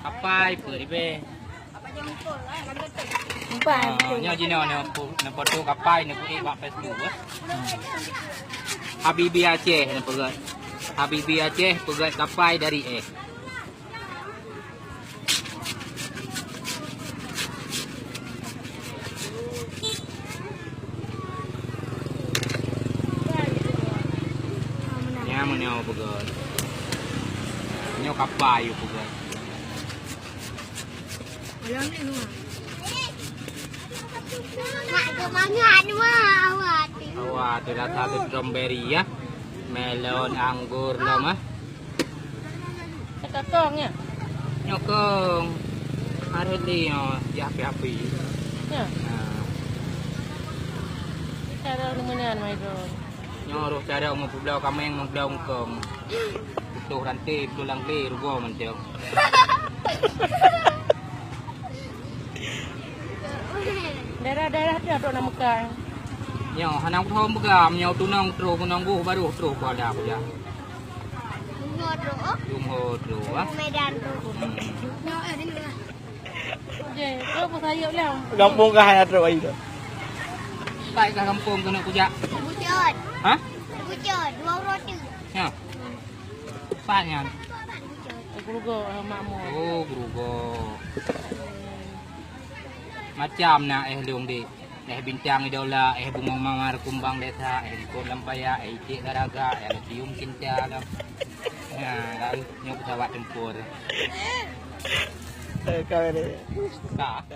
Kapai pu di be. Nyo jino ne foto kapai ne pu i bak Facebook. Habibi Aceh ne pegat. Habibi Aceh pegat kapai dari Nya menyo pegat. Nyo kapai pegat. Alam ni nu. Nak kemangan awak. Awak tu dah satu strawberry ya. Melon, anggur lo mah. Kakaknya. Nyokong. Harus dia ya api-api. Ya. Cara lumayan mai do. Nyoruh cara mempulau kameng mempulau ngkong. Tuh rantai tulang le rugo menteu. Daerah-daerah dia tu nak Mekah. Nyo hanang thom begam nyo tunong tro kunong buh baru tro pada aku ya. Lumho tro ah. Medan tu. Je, kau pun sayap lah. Kampung kah hanya terus itu. Baik ke kampung kena kuja. Bujut. Ha? Bujut, 2 roti. Ya. Paknya. Grugo makmur. Oh, grugo. Macam nak liung di. Bintang idola, bungong mamar kumbang desa, ikut lampaya, cik garaga, cium cinta lah. Ya, lalu nyok pesawat tempur. Kau ini. Tak.